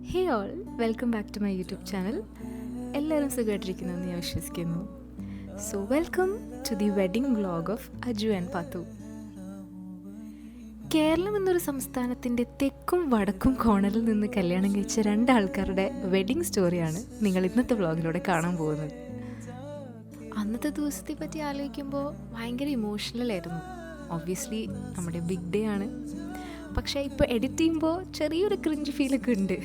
Hey all, welcome back to my YouTube channel. എല്ലാവരും സുഖമായിട്ടിരിക്കുന്നെന്ന് ഞാൻ വിശ്വസിക്കുന്നു. So welcome to the wedding vlog of Aju and Pathu. Keralam എന്നൊരു സംസ്ഥാനത്തിൻ്റെ തെക്കും വടക്കും കോണറിൽ നിന്ന് കല്യാണം കഴിച്ച രണ്ടാൾക്കാരുടെ വെഡിങ് സ്റ്റോറിയാണ് നിങ്ങൾ ഇന്നത്തെ വ്ളോഗിലൂടെ കാണാൻ പോകുന്നത്. അന്നത്തെ ദിവസത്തെ പറ്റി ആലോചിക്കുമ്പോൾ ഭയങ്കര ഇമോഷണൽ ആയിരുന്നു. ഒബ്വിയസ്ലി നമ്മുടെ ബിഗ് ഡേ ആണ്. പക്ഷേ ഇപ്പോൾ എഡിറ്റ് ചെയ്യുമ്പോൾ ചെറിയൊരു ക്രിഞ്ച് ഫീലൊക്കെ ഉണ്ട്.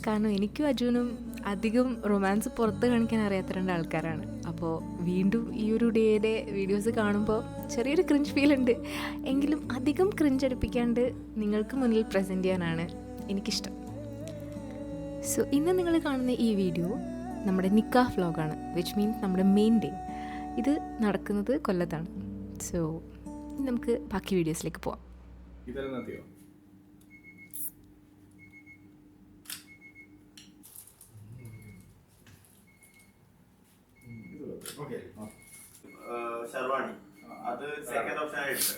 കാരണം എനിക്കും അജുനും അധികം റൊമാൻസ് പുറത്ത് കാണിക്കാൻ അറിയാത്ത രണ്ടാൾക്കാരാണ്. അപ്പോൾ വീണ്ടും ഈ ഒരു ഡേയുടെ വീഡിയോസ് കാണുമ്പോൾ ചെറിയൊരു ക്രിഞ്ച് ഫീലുണ്ട്. എങ്കിലും അധികം ക്രിഞ്ച് അടുപ്പിക്കാണ്ട് നിങ്ങൾക്ക് മുന്നിൽ പ്രസൻറ്റ് ചെയ്യാനാണ് എനിക്കിഷ്ടം. സോ ഇന്ന് നിങ്ങൾ കാണുന്ന ഈ വീഡിയോ നമ്മുടെ നിക്കാഹ് വ്ളോഗാണ്, വിച്ച് മീൻസ് നമ്മുടെ മെയിൻ ഡേ. ഇത് നടക്കുന്നത് കൊല്ലത്താണ്. സോ നമുക്ക് ബാക്കി വീഡിയോസിലേക്ക് പോവാം. ഷർവാണി അത് സെക്കൻഡ് ഓപ്ഷൻ ആയിട്ട്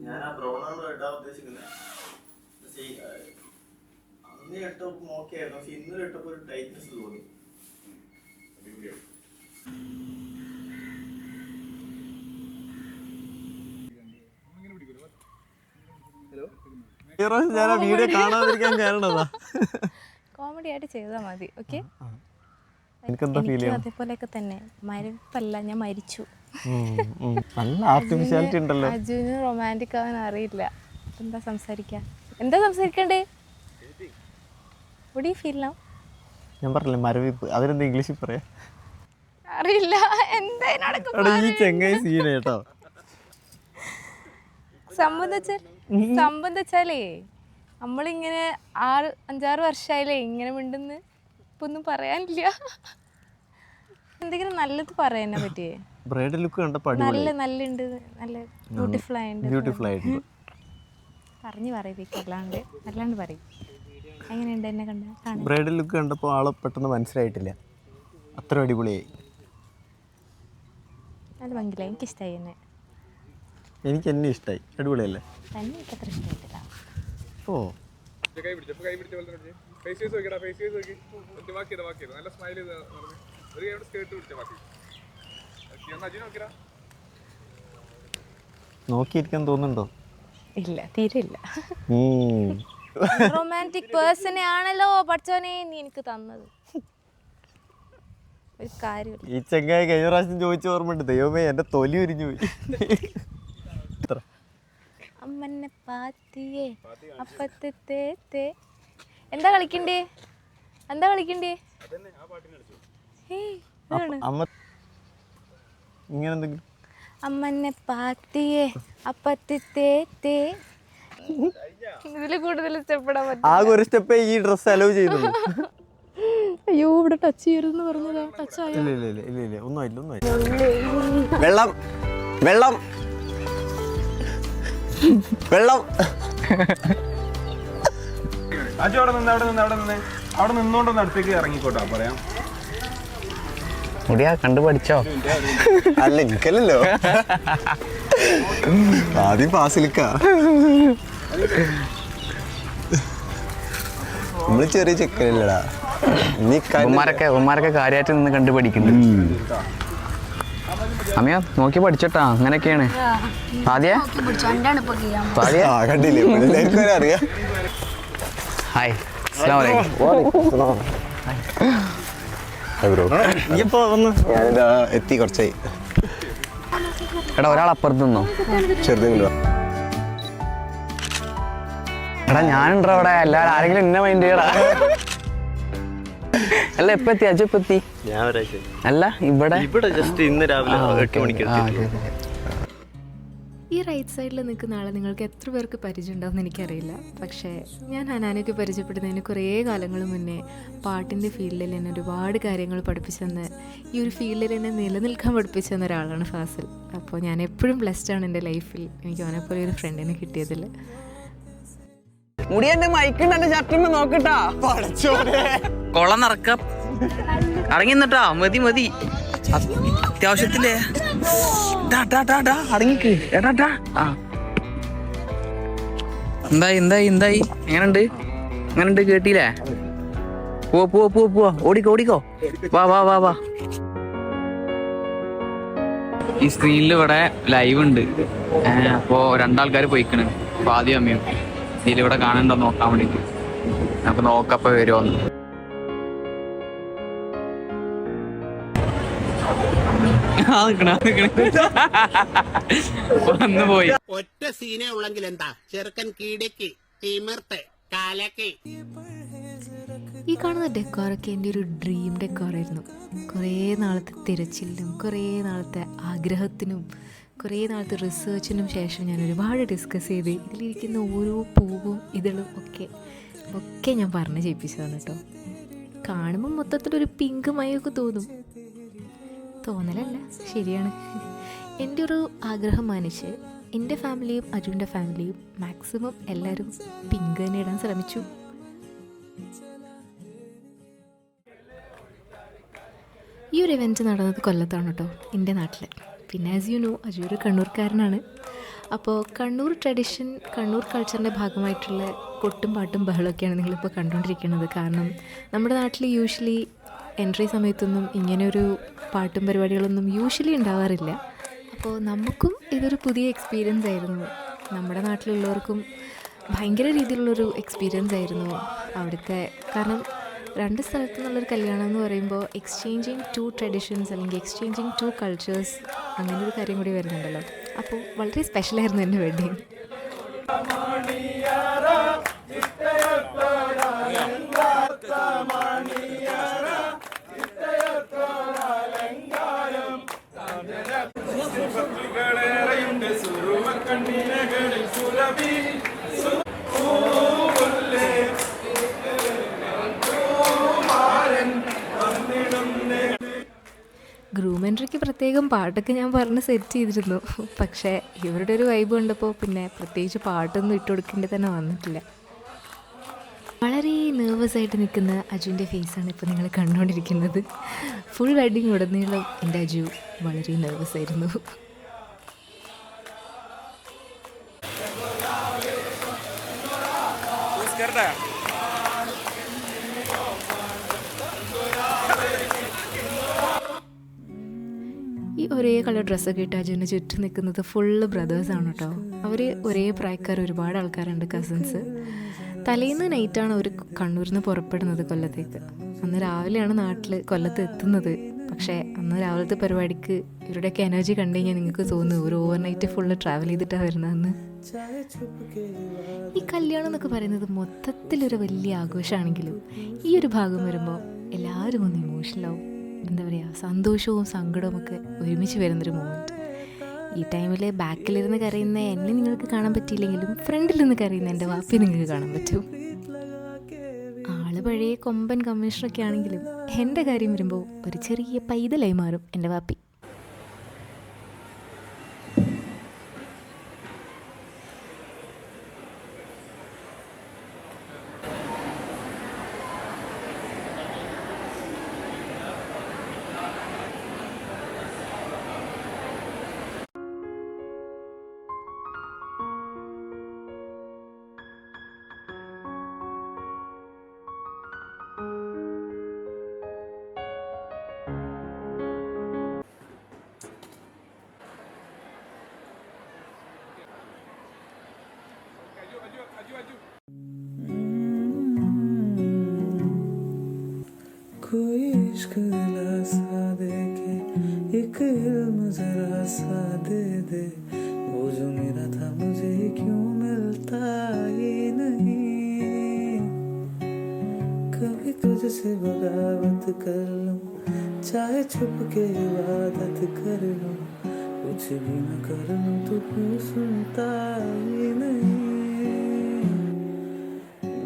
ഞാൻ ആ ബ്രൗൺ ആണ് ഇടാൻ ഉദ്ദേശിക്കുന്നത്. അന്ന് ഇട്ടപ്പോൾ നോക്കിയായിരുന്നു, പക്ഷെ ഇന്നലെ ഇട്ടപ്പോൾ ഒരു ടൈറ്റ്നസ് തോന്നി. ഞാൻ ആ വീഡിയോ കാണാതിരിക്കാൻ കാരണമാ കോമഡി ആയിട്ട് ചെയ്താൽ മതി. ഓക്കെ, എനിക്കെന്താ ഫീൽ ചെയ്യാം അതേപോലെയൊക്കെ തന്നെ. മരിപ്പല്ല, ഞാൻ മരിച്ചു. നല്ല ആർട്ടിഫിഷ്യാലിറ്റി ഉണ്ടല്ലോ. അജുവിന് റൊമാൻറ്റിക് ആവാൻ അറിയില്ല. എന്താ സംസാരിക്കണ്ടേ? What do you feel now? ഞാൻ പറഞ്ഞില്ലേ മരവിപ്പ്, അവരെന്താ ഇംഗ്ലീഷിൽ പറയാ അറിയില്ല. ഈ ചെങ്ങായി സീന കേട്ടോ. സംബന്ധം വെച്ചാലേ നമ്മളിങ്ങനെ 5-6 വർഷമായില്ലേ ഇങ്ങനെ മിണ്ടുന്ന്. ഇപ്പൊ ഒന്നും പറയാനില്ല. എന്തെങ്കിലും നല്ലത് പറയാനെ പറ്റിയേ. ബ്രൈഡൽ ലുക്ക് കണ്ടപ്പോൾ നല്ലുണ്ട്, നല്ല ബ്യൂട്ടിഫുൾ ആയിട്ടുണ്ട്. പറഞ്ഞു അല്ലാണ്ട് പറയും. എങ്ങനെയുണ്ട് എന്നെ കണ്ട? ബ്രൈഡൽ ലുക്ക് കണ്ടപ്പോൾ ആളെ പെട്ടെന്ന് മനസ്സിലായിട്ടില്ല. അത്ര അടിപൊളിയായി, നല്ല ഭംഗിയില്ല. എനിക്കിഷ്ടമായി എന്നെ. എനിക്ക് എന്നെ ഇഷ്ടമായി. അടിപൊളിയല്ലേ? തന്നെ എനിക്ക് അത്ര ഇഷ്ടമായിട്ടില്ല. ഓ നോക്കിയിരിക്കാൻ തോന്നുന്നുണ്ടോ? ഇല്ല, തീരെ ഇല്ല. റൊമാൻറ്റിക് പേഴ്സണെ ആണല്ലോ പഠിച്ചോനെ നീ എനിക്ക് തന്നത്. ഒരു കാര്യമില്ല. ഈ ചെങ്ങായി കഴിഞ്ഞ പ്രാവശ്യം ചോദിച്ച ഓർമ്മയുണ്ട്. ദൈവമേ, എന്റെ തൊലി ഉരിഞ്ഞു പോയി. അമ്മനെ പാത്തിയേ അപ്പത്തെ എന്താ കളിക്കണ്ടേ? അമ്മ ഇങ്ങനെ എന്തെങ്കിലും അമ്മനെ പാത്തിയേ അപ്പത്തെ ഇതില് കൂടുതൽ സ്റ്റെപ്പിടാൻ പറ്റും. ആകെ ഒരു സ്റ്റെപ്പേ ഈ ഡ്രസ് അലോ ചെയ്യുന്നുള്ളൂ. അയ്യോ, ഇവിടെ ടച്ച് ചെയ്തെന്ന് പറഞ്ഞതാ. ടച്ച് ആയോ? ഇല്ല ഒന്നും ആയില്ല. വെള്ളം വെള്ളം വെള്ളം. അജു അവിടെ നിന്നോണ്ടൊന്ന് അടുത്തേക്ക് ഇറങ്ങിക്കോട്ടോ. പറയാം മുടിയാ കണ്ടു പഠിച്ചോ? അല്ല, എനിക്കല്ലോ ആദ്യം പാസിലിക്ക. നമ്മള് ചെറിയ ചെക്കനല്ലടാ. ഉമ്മാരൊക്കെ കാര്യമായിട്ട് നിന്ന് കണ്ടുപഠിക്കുന്നുണ്ട്. അമ്മയോ നോക്കി പഠിച്ചോട്ടാ. അങ്ങനെയൊക്കെയാണ്. കണ്ടില്ലേ, എല്ലാവർക്കും അറിയാം. ഹായ്, അസ്സലാമു അലൈക്കും. ഇപ്പൊ വന്ന് ഞാനിതാ എത്തി. കുറച്ചായി. എടാ, ഒരാൾ അപ്പുറത്ത് നിന്നോ? ചെറുതിണ്ടോ? എടാ, ഞാനുണ്ടോ അവിടെ? എല്ലാവരും ആരെങ്കിലും എന്നെ മൈൻഡ് ചെയ്യടാ. അല്ല, എപ്പ എത്തി? അജു എപ്പ എത്തി? ഞാൻ ഒരാഴ്ച അല്ല, ഇവിടെ ജസ്റ്റ് ഇന്ന് രാവിലെ 8 മണിക്ക്. ഈ റൈറ്റ് സൈഡിൽ നിൽക്കുന്ന ആളെ നിങ്ങൾക്ക് എത്ര പേർക്ക് പരിചയം ഉണ്ടാവുമെന്ന് എനിക്കറിയില്ല. പക്ഷേ ഞാൻ ഹനാനൊക്കെ പരിചയപ്പെടുന്നതിന് കുറേ കാലങ്ങൾ മുന്നേ പാട്ടിൻ്റെ ഫീൽഡിൽ എന്നെ ഒരുപാട് കാര്യങ്ങൾ പഠിപ്പിച്ചെന്ന്, ഈ ഒരു ഫീൽഡിൽ എന്നെ നിലനിൽക്കാൻ പഠിപ്പിച്ചെന്ന ഒരാളാണ് ഫാസിൽ. അപ്പോൾ ഞാൻ എപ്പോഴും ബ്ലെസ്ഡാണ് എൻ്റെ ലൈഫിൽ എനിക്ക് അവനെപ്പോലെ ഒരു ഫ്രണ്ടിനെ കിട്ടിയതിൽ. മുടി എന്റെ മൈക്കുണ്ട് ഷർട്ടിന് നോക്കട്ടാ. കൊളം നിറക്ക അടങ്ങി നിന്നിട്ടാ. മതി അത്യാവശ്യത്തില്ലേ? അടങ്ങിക്ക്. എന്തായി എങ്ങനെയുണ്ട്? അങ്ങനെ കേട്ടില്ലേ? പോവാ ഓടിക്കോ വാ. ഈ സ്ക്രീനിൽ ഇവിടെ ലൈവ് ഉണ്ട്. അപ്പോ 2 ആൾക്കാർ പോയിക്കണ്, ആദ്യം അമ്മയും. ഇതിലിവിടെ കാണണ്ടോ നോക്കാൻ വേണ്ടിട്ട് നമുക്ക് നോക്കപ്പോ വരുമോന്ന്. വന്നു പോയി. ഒറ്റ സീനേ ഉള്ളെങ്കിൽ എന്താ, ചെറുക്കൻ കീടക്ക് തിമിർത്ത് കാലക്ക്. ഈ കാണുന്ന ഡെക്കോറൊക്കെ എൻ്റെ ഒരു ഡ്രീം ഡെക്കോറായിരുന്നു. കുറേ നാളത്തെ തിരച്ചിലിനും കുറേ നാളത്തെ ആഗ്രഹത്തിനും കുറേ നാളത്തെ റിസർച്ചിനും ശേഷം ഞാൻ ഒരുപാട് ഡിസ്കസ് ചെയ്ത് ഇതിലിരിക്കുന്ന ഓരോ പൂവും ഇതളും ഒക്കെ ഞാൻ പറഞ്ഞ് ചെയ്യിപ്പിച്ചതാണ് കേട്ടോ. കാണുമ്പോൾ മൊത്തത്തിലൊരു പിങ്ക് മയൊക്കെ തോന്നലല്ല, ശരിയാണ്. എൻ്റെ ഒരു ആഗ്രഹം മാനിച്ച് എൻ്റെ ഫാമിലിയും അജുവിൻ്റെ ഫാമിലിയും മാക്സിമം എല്ലാവരും പിങ്ക് തന്നെ ഇടാൻ ശ്രമിച്ചു. ഈ ഒരു ഇവൻറ്റ് നടന്നത് കൊല്ലത്താണ് കേട്ടോ, എൻ്റെ നാട്ടിൽ. പിന്നെ ആസ് യു നോ അജു ഒരു കണ്ണൂർക്കാരനാണ്. അപ്പോൾ കണ്ണൂർ ട്രഡീഷൻ, കണ്ണൂർ കൾച്ചറിൻ്റെ ഭാഗമായിട്ടുള്ള കൊട്ടും പാട്ടും ബഹളമൊക്കെയാണ് നിങ്ങളിപ്പോൾ കണ്ടുകൊണ്ടിരിക്കുന്നത്. കാരണം നമ്മുടെ നാട്ടിൽ യൂഷ്വലി എൻട്രി സമയത്തൊന്നും ഇങ്ങനെയൊരു പാട്ടും പരിപാടികളൊന്നും യൂഷ്വലി ഉണ്ടാവാറില്ല. അപ്പോൾ നമുക്കും ഇതൊരു പുതിയ എക്സ്പീരിയൻസ് ആയിരുന്നു. നമ്മുടെ നാട്ടിലുള്ളവർക്കും ഭയങ്കര രീതിയിലുള്ളൊരു എക്സ്പീരിയൻസ് ആയിരുന്നു അവിടുത്തെ. കാരണം 2 സ്ഥലത്തു നിന്നുള്ളൊരു കല്യാണം എന്ന് പറയുമ്പോൾ എക്സ്ചേഞ്ചിങ് 2 ട്രഡീഷൻസ് അല്ലെങ്കിൽ എക്സ്ചേഞ്ചിങ് 2 കൾച്ചേഴ്സ്, അങ്ങനെ ഒരു കാര്യം കൂടി വരുന്നുണ്ടല്ലോ. അപ്പോൾ വളരെ സ്പെഷ്യലായിരുന്നു എൻ്റെ വെഡ്ഡിങ്. ഗ്രൂം എൻട്രിക്ക് പ്രത്യേകം പാട്ടൊക്കെ ഞാൻ പറഞ്ഞ് സെറ്റ് ചെയ്തിരുന്നു. പക്ഷേ ഇവരുടെ ഒരു വൈബ് കണ്ടപ്പോൾ പിന്നെ പ്രത്യേകിച്ച് പാട്ടൊന്നും ഇട്ട് കൊടുക്കേണ്ടി തന്നെ വന്നിട്ടില്ല. വളരെ നെർവസ് ആയിട്ട് നിൽക്കുന്ന അജുവിൻ്റെ ഫേസാണ് ഇപ്പോൾ നിങ്ങൾ കണ്ടുകൊണ്ടിരിക്കുന്നത്. ഫുൾ വെഡിങ് ഉടനീളം എൻ്റെ അജു വളരെ നെർവസ് ആയിരുന്നു. ഈ ഒരേ കളർ ഡ്രസ്സൊക്കെ ഇട്ട് അജുവിന് ചുറ്റും നിൽക്കുന്നത് ഫുള്ള് ബ്രദേഴ്സാണ് കേട്ടോ. അവർ ഒരേ പ്രായക്കാർ ഒരുപാട് ആൾക്കാരുണ്ട്, കസിൻസ്. തലേന്ന് നൈറ്റാണ് അവർ കണ്ണൂരിൽ നിന്ന് പുറപ്പെടുന്നത് കൊല്ലത്തേക്ക്. അന്ന് രാവിലെയാണ് കൊല്ലത്ത് എത്തുന്നത്. പക്ഷേ അന്ന് രാവിലത്തെ പരിപാടിക്ക് ഇവരുടെയൊക്കെ എനർജി കണ്ടു കഴിഞ്ഞാൽ നിങ്ങൾക്ക് തോന്നും ഒരു ഓവർ നൈറ്റ് ഫുള്ള് ട്രാവൽ ചെയ്തിട്ടാണ് വരുന്നതെന്ന്. ഈ കല്യാണം എന്നൊക്കെ പറയുന്നത് മൊത്തത്തിലൊരു വലിയ ആഘോഷമാണെങ്കിലും ഈ ഒരു ഭാഗം വരുമ്പോൾ എല്ലാവരും ഒന്ന് ഇമോഷണലാവും. എന്താ പറയുക, സന്തോഷവും സങ്കടവും ഒക്കെ ഒരുമിച്ച് വരുന്നൊരു മൊമെൻറ്റ്. ഈ ടൈമിൽ ബാക്കിലിരുന്ന് കരയുന്ന എന്നെ നിങ്ങൾക്ക് കാണാൻ പറ്റിയില്ലെങ്കിലും ഫ്രണ്ടിൽ നിന്ന് കരയുന്ന എൻ്റെ വാപ്പി നിങ്ങൾക്ക് കാണാൻ പറ്റും. ആള് പഴയ കൊമ്പൻ കമ്മീഷണറൊക്കെ ആണെങ്കിലും എൻ്റെ കാര്യം വരുമ്പോൾ ഒരു ചെറിയ പൈതലായി മാറും എൻ്റെ വാപ്പി. कोई इश्क दिलासा दे के एक इल्म जरा सा दे दे, वो जो मेरा था मुझे क्यों मिलता ही नहीं। कभी तुझसे बगावत कर लूं, चाहे छुप के इबादत कर लूं, कुछ भी न कर लूं तो क्यों सुनता ही नहीं।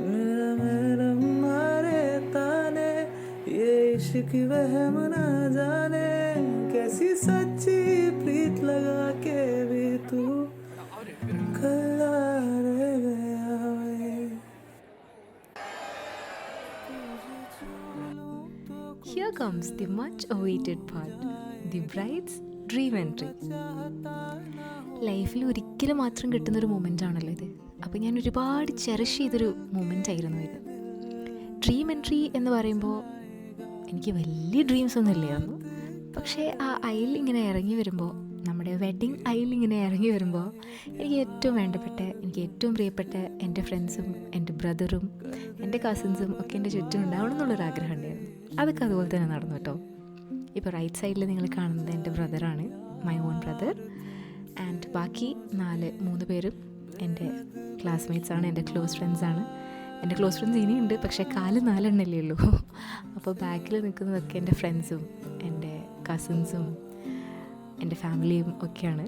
मेरा मैडम मारे ताने, ये इश्क वहम ना जाने, कैसी सच्ची प्रीत लगा के भी तू कल्ला रह गया वे। Here comes the much awaited part, the bride's dream entry. ലൈഫിൽ ഒരിക്കലും മാത്രം കിട്ടുന്നൊരു മൊമെൻ്റ് ആണല്ലോ ഇത്. അപ്പോൾ ഞാൻ ഒരുപാട് ചെറിഷ് ചെയ്തൊരു മൊമെൻ്റ് ആയിരുന്നു ഇത്. ഡ്രീം എൻട്രി എന്ന് പറയുമ്പോൾ എനിക്ക് വലിയ ഡ്രീംസ് ഒന്നും ഇല്ലായിരുന്നു. പക്ഷേ ആ അയൽ ഇങ്ങനെ ഇറങ്ങി വരുമ്പോൾ, നമ്മുടെ വെഡ്ഡിങ് അയൽ ഇങ്ങനെ ഇറങ്ങി വരുമ്പോൾ എനിക്ക് ഏറ്റവും വേണ്ടപ്പെട്ട, എനിക്ക് ഏറ്റവും പ്രിയപ്പെട്ട എൻ്റെ ഫ്രണ്ട്സും എൻ്റെ ബ്രദറും എൻ്റെ കസിൻസും ഒക്കെ എൻ്റെ ചുറ്റും ഉണ്ടാവണം എന്നുള്ളൊരാഗ്രഹം ഉണ്ടായിരുന്നു. അതൊക്കെ അതുപോലെ തന്നെ നടന്നു കേട്ടോ. ഇപ്പോൾ റൈറ്റ് സൈഡിൽ നിങ്ങൾ കാണുന്നത് എൻ്റെ ബ്രദറാണ്, മൈ ഓൺ ബ്രദർ. ആൻഡ് ബാക്കി 3 പേരും എൻ്റെ ക്ലാസ്മേറ്റ്സാണ്, എൻ്റെ ക്ലോസ് ഫ്രണ്ട്സാണ്. എൻ്റെ ക്ലോസ് ഫ്രണ്ട്സ് ഇനിയുണ്ട്, പക്ഷേ 4 എണ്ണല്ലേ ഉള്ളൂ. അപ്പോൾ ബാക്കിൽ നിൽക്കുന്നതൊക്കെ എൻ്റെ ഫ്രണ്ട്സും എൻ്റെ കസിൻസും എൻ്റെ ഫാമിലിയും ഒക്കെയാണ്.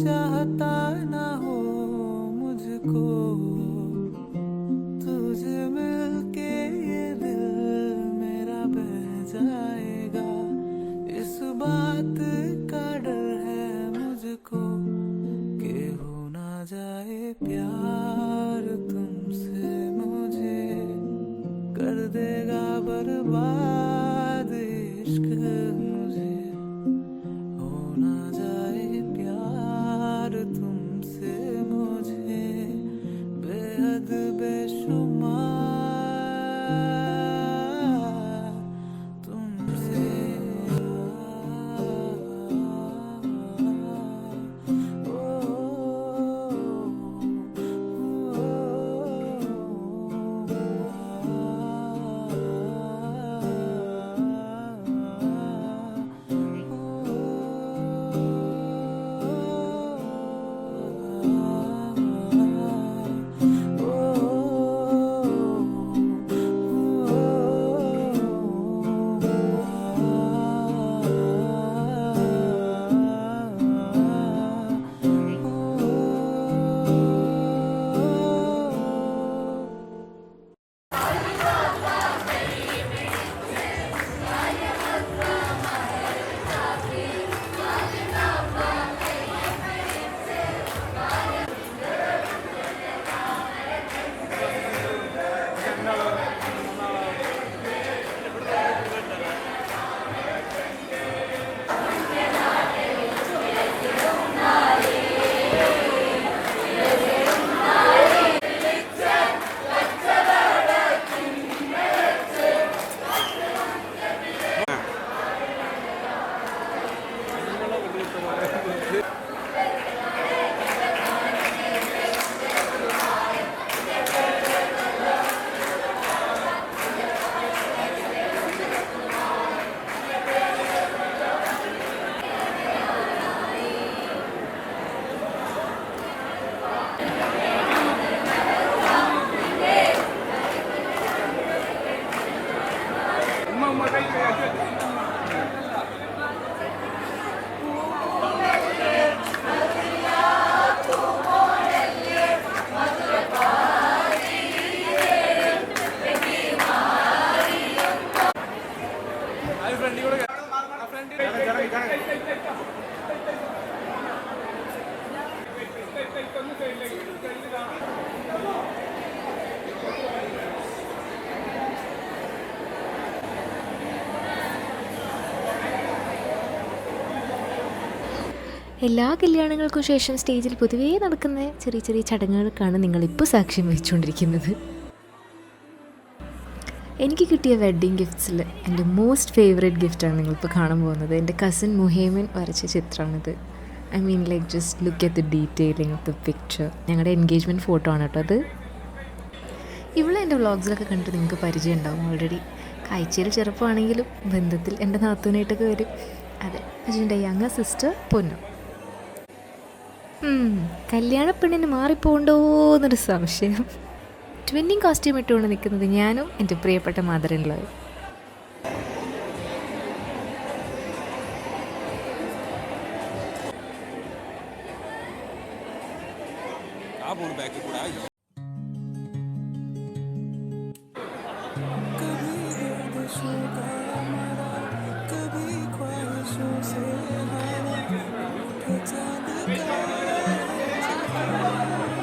चाहता ना हो मुझको तुझे मिलके ये दिल मेरा बह जाएगा. इस बात का डर है मुझको कि हो ना जाए प्यार तुमसे मुझे, कर देगा बर्बाद इश्क मुझे. हो ना जाए प्यार तुमसे मुझे बेहद बेशुमार तुमसे. എല്ലാ കല്യാണങ്ങൾക്കും ശേഷം സ്റ്റേജിൽ പൊതുവേ നടക്കുന്ന ചെറിയ ചെറിയ ചടങ്ങുകൾക്കാണ് നിങ്ങളിപ്പോൾ സാക്ഷ്യം വഹിച്ചുകൊണ്ടിരിക്കുന്നത്. എനിക്ക് കിട്ടിയ വെഡ്ഡിങ് ഗിഫ്റ്റ്സിൽ എൻ്റെ മോസ്റ്റ് ഫേവറേറ്റ് ഗിഫ്റ്റാണ് നിങ്ങളിപ്പോൾ കാണാൻ പോകുന്നത്. എൻ്റെ കസിൻ മുഹേമൻ വരച്ച ചിത്രമാണിത്. I mean like just look at the detailing of the picture. ഞങ്ങളുടെ എൻഗേജ്മെൻറ്റ് ഫോട്ടോ ആണ് കേട്ടോ അത്. ഇവിടെ എൻ്റെ വ്ളോഗ്സിലൊക്കെ കണ്ടിട്ട് നിങ്ങൾക്ക് പരിചയം ഉണ്ടാവും ഓൾറെഡി. കാഴ്ചയിൽ ചെറുപ്പമാണെങ്കിലും ബന്ധത്തിൽ എൻ്റെ നാത്തൂനായിട്ടൊക്കെ വരും. അതെ, അജിൻ്റെ യങ്ങർ സിസ്റ്റർ പൊന്നു. കല്യാണ പെണ്ണിന് മാറിപ്പോണ്ടോ എന്നൊരു സംശയം. ട്വിന്നിങ് കോസ്റ്റ്യൂം ഇട്ടുകൊണ്ട് നിൽക്കുന്നത് ഞാനും എൻ്റെ പ്രിയപ്പെട്ട മദർ ഇൻ ലോയും. कभी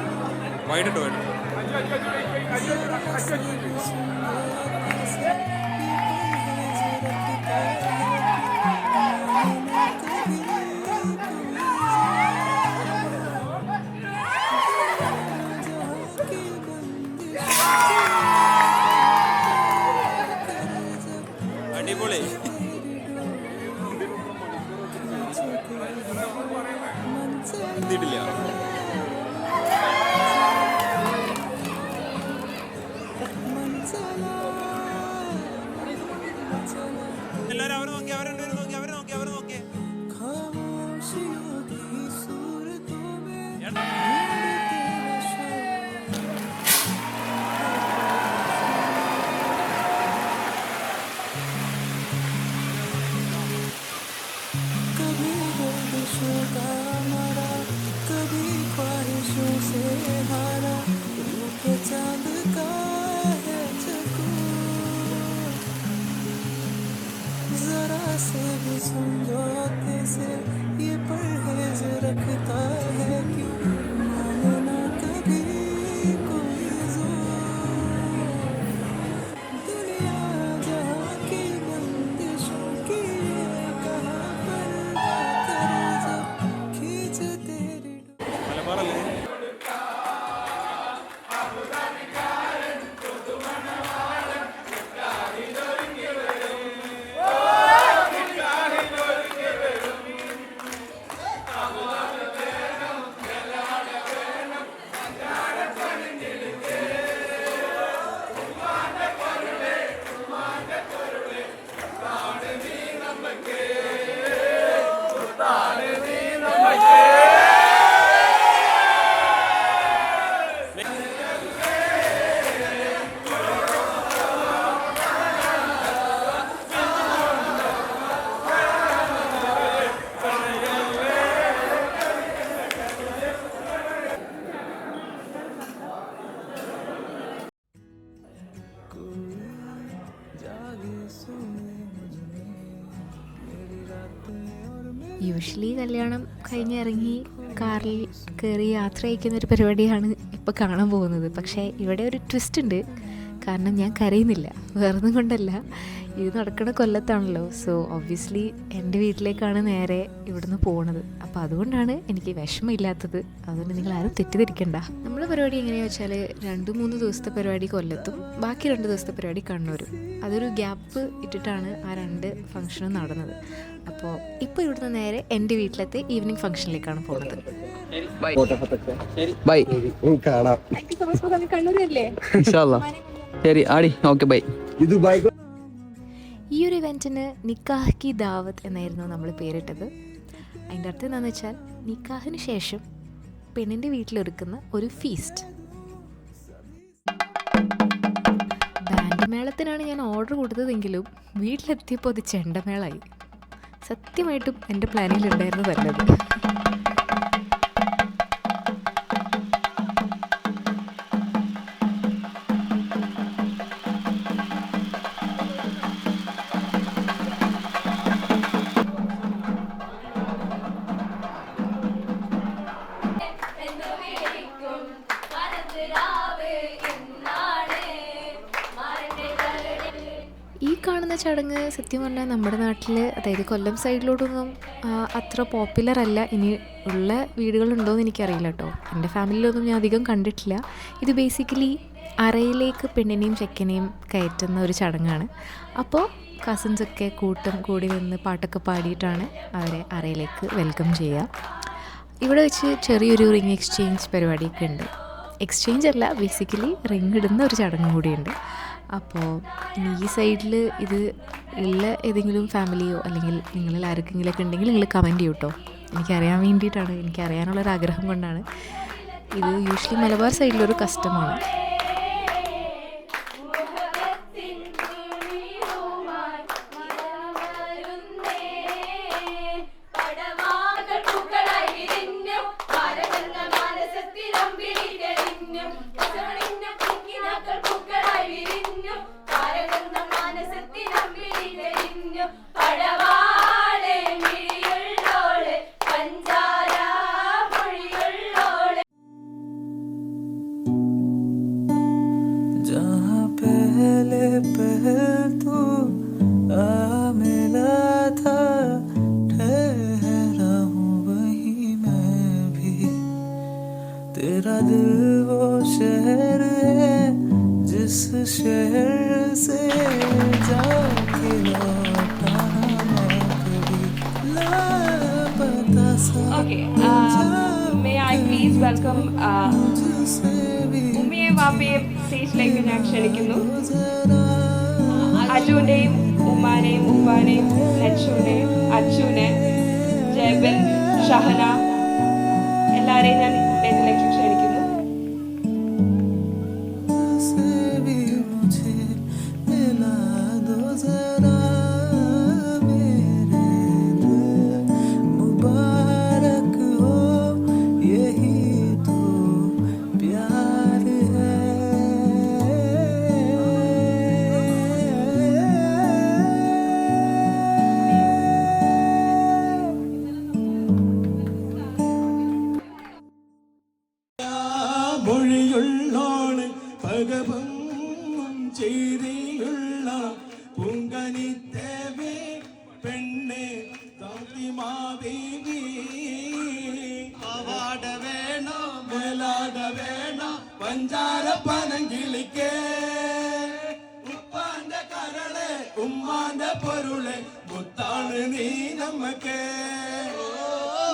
അടിപൊളി. എല്ലാരും അവരെ നോക്കി, അവരെ നോക്കി, അവരെ നോക്കി, അവരെ നോക്കി. कभी बंदिशों का मरा, कभी ख्वाहिशों से हारा, रूप चांद का है चकोर, जरा से भी समझौते से ये परहेज रखता है क्यों, मांगना कभी कोई जोर, दुनिया जहाँ की बंदिशों की ये कहाँ पर करे जब खींच तेरी മലബാറല്ലേ? യൂഷ്വലി കല്യാണം കഴിഞ്ഞിറങ്ങി കാറിൽ കയറി യാത്ര അയക്കുന്ന ഒരു പരിപാടിയാണ് ഇപ്പോൾ കാണാൻ പോകുന്നത്. പക്ഷേ ഇവിടെ ഒരു ട്വിസ്റ്റ് ഉണ്ട്. കാരണം ഞാൻ കരയുന്നില്ല, വേറൊന്നും കൊണ്ടല്ല, ഇത് നടക്കുന്ന കൊല്ലത്താണല്ലോ. സോ ഒബ്വിയസ്ലി എൻ്റെ വീട്ടിലേക്കാണ് നേരെ ഇവിടുന്ന് പോണത്. അപ്പോൾ അതുകൊണ്ടാണ് എനിക്ക് വിഷമമില്ലാത്തത്. അതുകൊണ്ട് നിങ്ങൾ ആരും തെറ്റിദ്ധരിക്കണ്ട. നമ്മുടെ പരിപാടി എങ്ങനെയാണെന്ന് വെച്ചാൽ 2-3 ദിവസത്തെ പരിപാടി കൊല്ലത്തും ബാക്കി 2 ദിവസത്തെ പരിപാടി കണ്ണൂരും. അതൊരു ഗ്യാപ്പ് ഇട്ടിട്ടാണ് ആ 2 ഫംഗ്ഷനും നടന്നത്. അപ്പോൾ ഇപ്പോൾ ഇവിടുന്ന് നേരെ എൻ്റെ വീട്ടിലത്തെ ഈവനിങ് ഫംഗ്ഷനിലേക്കാണ് പോകുന്നത്. ബൈ. കാണാം. ശരി ആടി, ഓക്കെ ബൈ. ഈ ഒരു ഇവൻറ്റിന് നിക്കാഹ് കി ദാവത്ത് എന്നായിരുന്നു നമ്മൾ പേരിട്ടത്. അതിൻ്റെ അർത്ഥം എന്താണെന്ന് വെച്ചാൽ നിക്കാഹിന് ശേഷം പെണ്ണിൻ്റെ വീട്ടിലൊരുക്കുന്ന ഒരു ഫീസ്റ്റ്. ബാൻഡ് മേളത്തിനാണ് ഞാൻ ഓർഡർ കൊടുത്തതെങ്കിലും വീട്ടിലെത്തിയപ്പോൾ അത് ചെണ്ടമേളായി. സത്യമായിട്ടും എൻ്റെ പ്ലാനിലുണ്ടായിരുന്നു നല്ലത്. ഈ കാണുന്ന ചടങ്ങ് സത്യം പറഞ്ഞാൽ നമ്മുടെ നാട്ടിൽ, അതായത് കൊല്ലം സൈഡിലോട്ടൊന്നും അത്ര പോപ്പുലർ അല്ല. ഇനി ഉള്ള വീടുകളുണ്ടോ എന്ന് എനിക്കറിയില്ല കേട്ടോ. എൻ്റെ ഫാമിലിയിലൊന്നും ഞാൻ അധികം കണ്ടിട്ടില്ല. ഇത് ബേസിക്കലി അറയിലേക്ക് പെണ്ണിനെയും ചെക്കനെയും കയറ്റുന്ന ഒരു ചടങ്ങാണ്. അപ്പോൾ കസിൻസൊക്കെ കൂട്ടം കൂടി നിന്ന് പാട്ടൊക്കെ പാടിയിട്ടാണ് അവരെ അറയിലേക്ക് വെൽക്കം ചെയ്യുക. ഇവിടെ വെച്ച് ചെറിയൊരു റിങ് എക്സ്ചേഞ്ച് പരിപാടിയൊക്കെ ഉണ്ട്. എക്സ്ചേഞ്ച് അല്ല, ബേസിക്കലി റിങ് ഇടുന്ന ഒരു ചടങ്ങ് കൂടിയുണ്ട്. അപ്പോൾ ഇനി ഈ സൈഡിൽ ഇത് ഉള്ള ഏതെങ്കിലും ഫാമിലിയോ അല്ലെങ്കിൽ നിങ്ങളിൽ ആർക്കെങ്കിലുമൊക്കെ ഉണ്ടെങ്കിൽ നിങ്ങൾ കമൻറ്റ് ചെയ്യൂ കേട്ടോ. എനിക്കറിയാൻ വേണ്ടിയിട്ടാണ്, എനിക്കറിയാനുള്ളൊരാഗ്രഹം കൊണ്ടാണ്. ഇത് യൂഷ്വലി മലബാർ സൈഡിലൊരു കസ്റ്റമാണ്. तेरा दिल वो शहर है जिस शहर से जाके लौटा मैं कभी लापता सा Okay, may I please welcome ഉമ്മയെ വാപ്പയെ സ്റ്റേജിലേക്ക് ഞാൻ ക്ഷണിക്കുന്നു. അജുവിൻ്റെയും ഉമ്മാനെയും ഉപ്പാനെയും ലച്ചുവിനെയും അച്ചുവിനെ ജയബിൻ ഷഹന എല്ലാവരെയും ഞാൻ വേദിയിലേക്ക് ക്ഷണിക്കുന്നു. से भी मुझे मिला दो जरा मेरे दिल मुबारक हो यही तो प्यार है മൊഴിയുള്ളോണ് ഭഗവം ചേരിയുള്ള പൂങ്കനിത്തേവി പെണ്ണെ താത്തിമാദേവി പാവാട വേണോ മേലാട വേണോ പഞ്ചാര പനങ്കിളിക്കേ ഉപ്പാന്റെ കരളെ ഉമ്മാന്റെ പൊരുളെ മുത്താണ് നീ നമ്മക്കേ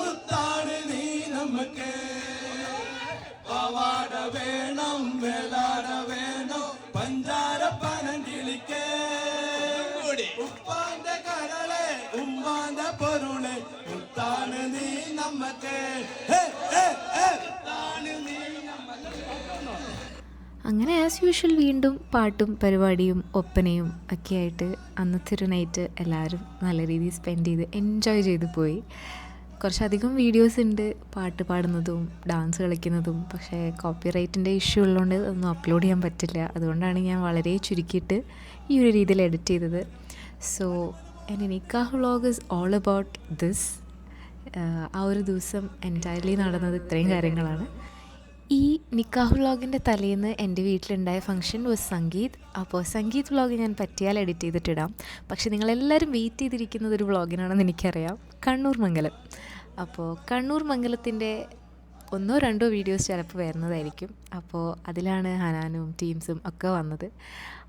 മുത്താണ് നീ നമ്മക്കേ പാവാട വേണം മേലാട വേണം പഞ്ചാര പനങ്കിളിക്കേ ഉപ്പാന്റെ കരളെ ഉമ്മാന്റെ പൊരുളെ മുത്താണ് നീ നമ്മക്കേ മുത്താണ് നീ അങ്ങനെ ആസ് യൂഷ്വൽ വീണ്ടും പാട്ടും പരിപാടിയും ഒപ്പനയും ഒക്കെ ആയിട്ട് അന്നത്തെ ഒരു നൈറ്റ് എല്ലാവരും നല്ല രീതിയിൽ സ്പെൻഡ് ചെയ്ത് എൻജോയ് ചെയ്ത് പോയി. കുറച്ചധികം വീഡിയോസ് ഉണ്ട് പാട്ട് പാടുന്നതും ഡാൻസ് കളിക്കുന്നതും, പക്ഷേ കോപ്പിറൈറ്റിൻ്റെ ഇഷ്യൂ ഉള്ളതുകൊണ്ട് അതൊന്നും അപ്ലോഡ് ചെയ്യാൻ പറ്റില്ല. അതുകൊണ്ടാണ് ഞാൻ വളരെ ചുരുക്കിയിട്ട് ഈ ഒരു രീതിയിൽ എഡിറ്റ് ചെയ്തത്. സോ എൻ്റെ നിക്കാഹ് vlog is all about this. ആ ഒരു ദിവസം എൻറ്റയർലി നടന്നത് ഇത്രയും കാര്യങ്ങളാണ്. ഈ നിക്കാഹ് വ്ളോഗിൻ്റെ തലേന്ന് എൻ്റെ വീട്ടിലുണ്ടായ ഫംഗ്ഷൻ വാസ് സംഗീത്. അപ്പോൾ സംഗീത് വ്ളോഗ് ഞാൻ പറ്റിയാൽ എഡിറ്റ് ചെയ്തിട്ടിടാം. പക്ഷേ നിങ്ങളെല്ലാവരും വെയിറ്റ് ചെയ്തിരിക്കുന്നത് ഒരു വ്ളോഗിനാണെന്ന് എനിക്കറിയാം, കണ്ണൂർ മംഗലം. അപ്പോൾ കണ്ണൂർ മംഗലത്തിൻ്റെ 1-2 വീഡിയോസ് ചിലപ്പോൾ വരുന്നതായിരിക്കും. അപ്പോൾ അതിലാണ് ഹനാനും ടീംസും ഒക്കെ വന്നത്.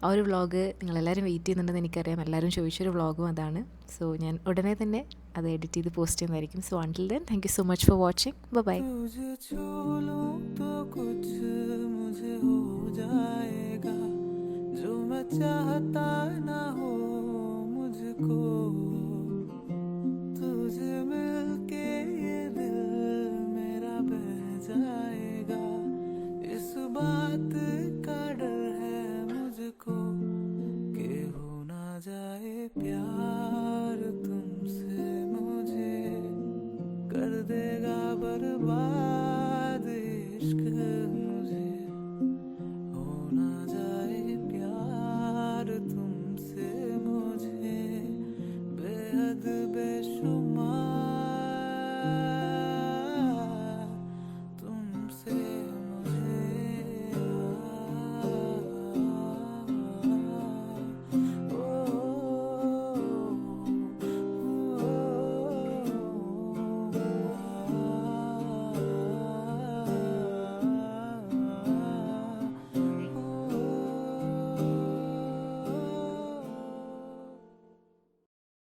ആ ഒരു വ്ളോഗ് നിങ്ങളെല്ലാവരും വെയിറ്റ് ചെയ്യുന്നുണ്ടെന്ന് എനിക്കറിയാം. എല്ലാവരും ചോദിച്ചൊരു വ്ളോഗും അതാണ്. സോ ഞാൻ ഉടനെ തന്നെ അത് എഡിറ്റ് ചെയ്ത് പോസ്റ്റ് ചെയ്യുന്നതായിരിക്കും. So until then thank you so much for watching. Bye. तुझे छू लूं तो कुछ मुझे हो जाएगा जो मैं चाहता ना हो मुझको तुझे मिलता